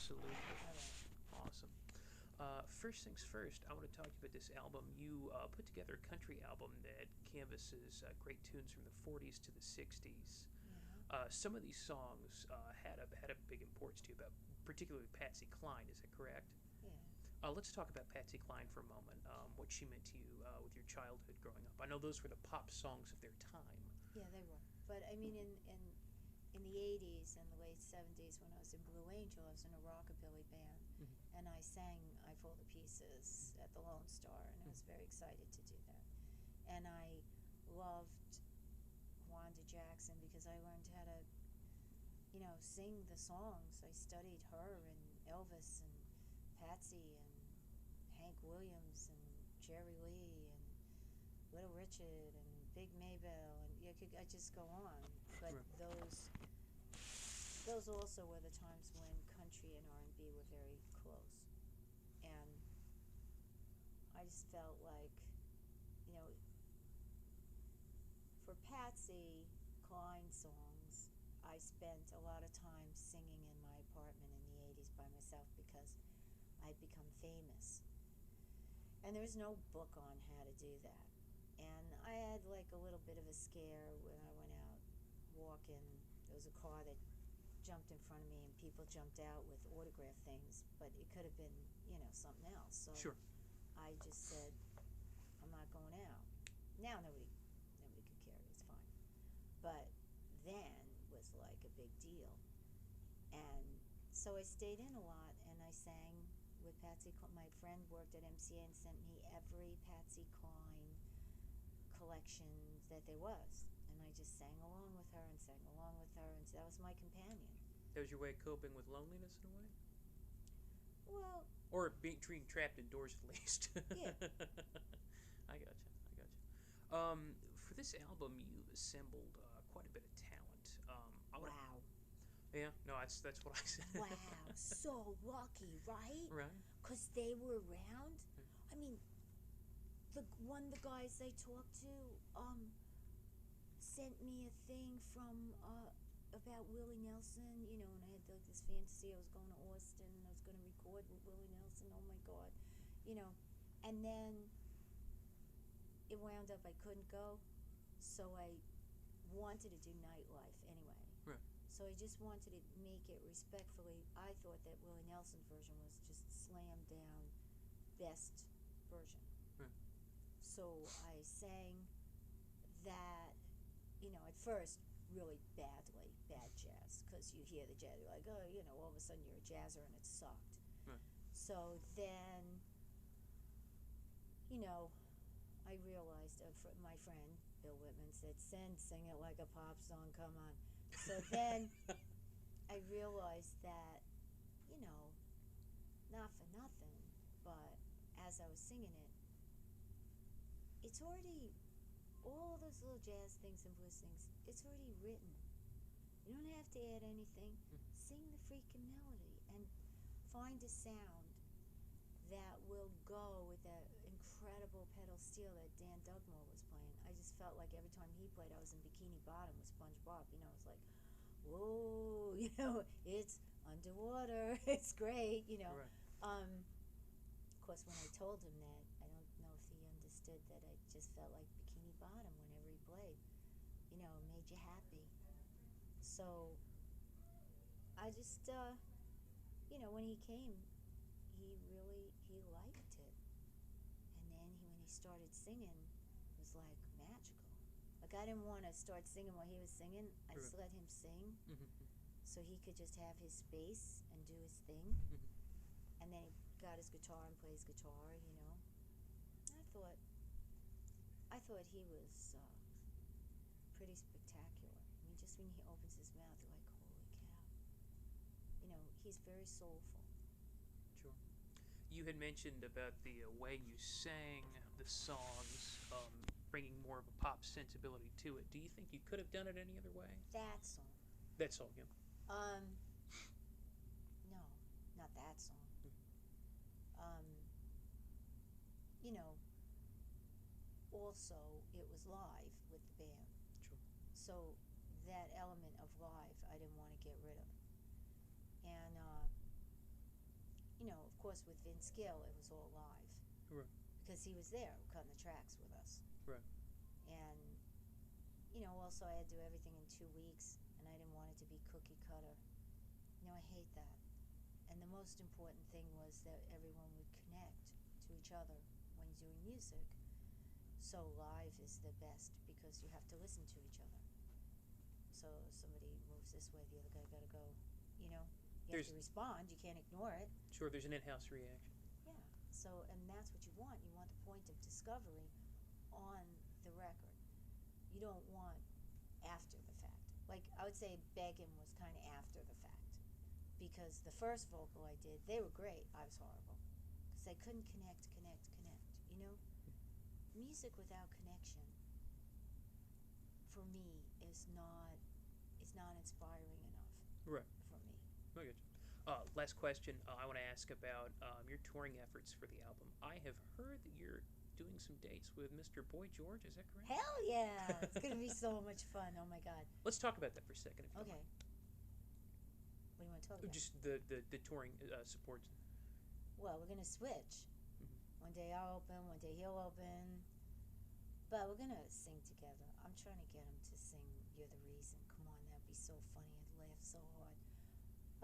Absolutely. All right. Awesome. First things first, I want to talk to you about this album. You put together a country album that canvasses great tunes from the 40s to the 60s. Yeah. Some of these songs had a big importance to you, about particularly Patsy Cline. Is that correct? Yeah. Let's talk about Patsy Cline for a moment. What she meant to you with your childhood growing up. I know those were the pop songs of their time. Yeah, they were. But I mean, in the '80s and the late '70s, when I was in Blue Angel, I was in a rockabilly band, Mm-hmm. and I sang "I Fall to Pieces" at the Lone Star, and I was very excited to do that. And I loved Wanda Jackson because I learned how to, sing the songs. I studied her and Elvis and Patsy and Hank Williams and Jerry Lee and Little Richard and Big Maybelle, and I just go on. But Right. those also were the times when country and R&B were very close, and I just felt like, you know, for Patsy Cline songs, I spent a lot of time singing in my apartment in the '80s by myself because I'd become famous, and there was no book on how to do that. And I had like a little bit of a scare when I went out walking. There was a car that jumped in front of me, and people jumped out with autograph things, but it could have been, something else. So Sure. I just said, I'm not going out. Now nobody could care. It's fine. But then was like a big deal, and so I stayed in a lot, and I sang with Patsy. My friend worked at MCA and sent me every Patsy Cline collection that there was, and I just sang along with her and sang along with her, and that was my companion. That was your way of coping with loneliness in a way? Well, Or being trapped indoors at least. yeah. I gotcha. I gotcha. For this album, you assembled quite a bit of talent. I want Wow. to. Yeah, no, that's what I said. Wow. So lucky, right? Right. Because they were around. Yeah. I mean, the guys I talked to sent me a thing from about Willie Nelson, and I had like this fantasy I was going to Austin and I was going to record with Willie Nelson. Oh my God, you know, and then it wound up I couldn't go, so I wanted to do nightlife anyway. Right. So I just wanted to make it respectfully. I thought that Willie Nelson's version was just slam down best version. Right. So I sang that, at first really badly, bad jazz, because you hear the jazz, you're like, oh, all of a sudden you're a jazzer and it sucked. Right. So then, you know, I realized, my friend Bill Whitman said, sing it like a pop song, come on. So then I realized that, you know, not for nothing, but as I was singing it, it's already, all those little jazz things and blues things, it's already written. You don't have to add anything. Sing the freaking melody and find a sound that will go with that incredible pedal steel that Dan Dugmore was playing. I just felt like every time he played, I was in Bikini Bottom with SpongeBob. It's like, whoa, it's underwater. It's great, Right. Of course, when I told him that, I don't know if he understood that I just felt like Bikini Bottom whenever he played. It made you happy. So I just, when he came, he liked it. And then when he started singing, it was like magical. Like I didn't want to start singing while he was singing. I just Right. let him sing Mm-hmm. so he could just have his space and do his thing. Mm-hmm. And then he got his guitar and plays guitar. I thought he was pretty spectacular. I mean, just when he opens his mouth, you're like, holy cow. He's very soulful. Sure. You had mentioned about the way you sang the songs, bringing more of a pop sensibility to it. Do you think you could have done it any other way? That song. That song, yeah. Um, no, not that song. Um, you know, Also, it was live with the band. Sure. So that element of live, I didn't want to get rid of. And course, with Vince Gill, it was all live. Right. Because he was there cutting the tracks with us. Right. And, also I had to do everything in 2 weeks, and I didn't want it to be cookie cutter. I hate that. And the most important thing was that everyone would connect to each other when you're doing music. So live is the best because you have to listen to each other. So if somebody moves this way, the other guy got to go, you have to respond. You can't ignore it. Sure, there's an in-house reaction. Yeah. So, and that's what you want. You want the point of discovery on the record. You don't want after the fact. Like, I would say Beggin' was kind of after the fact. Because the first vocal I did, they were great. I was horrible. Because I couldn't connect. Music without connection, for me, is not inspiring enough. Right. For me. Okay. Last question. I want to ask about your touring efforts for the album. I have heard that you're doing some dates with Mr. Boy George. Is that correct? Hell yeah! It's gonna be so much fun. Oh my god. Let's talk about that for a second. If you Okay. don't mind. What do you want to talk about? Just the touring support. Well, we're gonna switch. One day I'll open, one day he'll open. But we're gonna sing together. I'm trying to get him to sing "You're the Reason." Come on, that'd be so funny. I'd laugh so hard.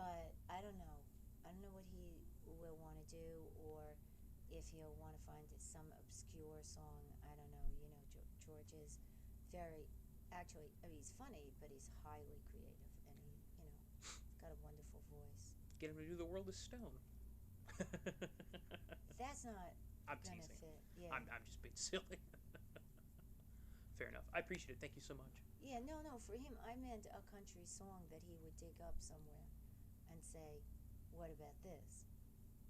But I don't know. I don't know what he will want to do, or if he'll want to find some obscure song. I don't know. George is actually, he's funny, but he's highly creative, and he's got a wonderful voice. Get him to do "The World Is Stone." That's not I'm gonna teasing. fit. Yeah. I'm just being silly. Fair enough. I appreciate it. Thank you so much. Yeah, no. For him, I meant a country song that he would dig up somewhere and say, "What about this?"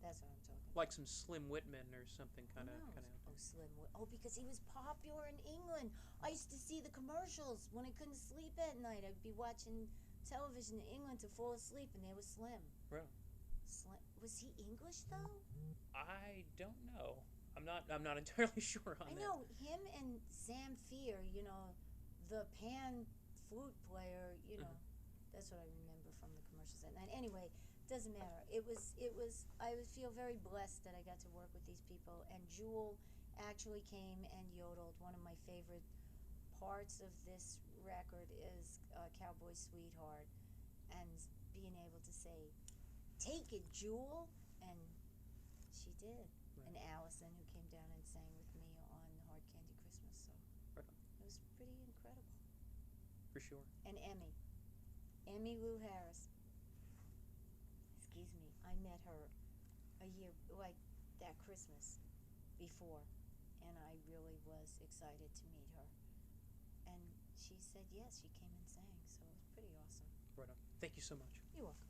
That's what I'm talking about. Like some Slim Whitman or something kind of. Oh, Slim Whitman. Oh, because he was popular in England. I used to see the commercials when I couldn't sleep at night. I'd be watching television in England to fall asleep, and they were Slim. Right. Slim. Was he English though? I don't know. I'm not entirely sure on that. I know him and Sam Fear. The pan flute player. That's what I remember from the commercials. And anyway, doesn't matter. It was. I would feel very blessed that I got to work with these people. And Jewel actually came and yodeled. One of my favorite parts of this record is "Cowboy Sweetheart," and being able to say, "Take it, Jewel," and she did. Right. And Allison, who came down and sang with me on Hard Candy Christmas, so Right. it was pretty incredible. For sure. And Emmy Lou Harris. Excuse me, I met her a year, like that Christmas before, and I really was excited to meet her. And she said yes, she came and sang, so it was pretty awesome. Right on. Thank you so much. You're welcome.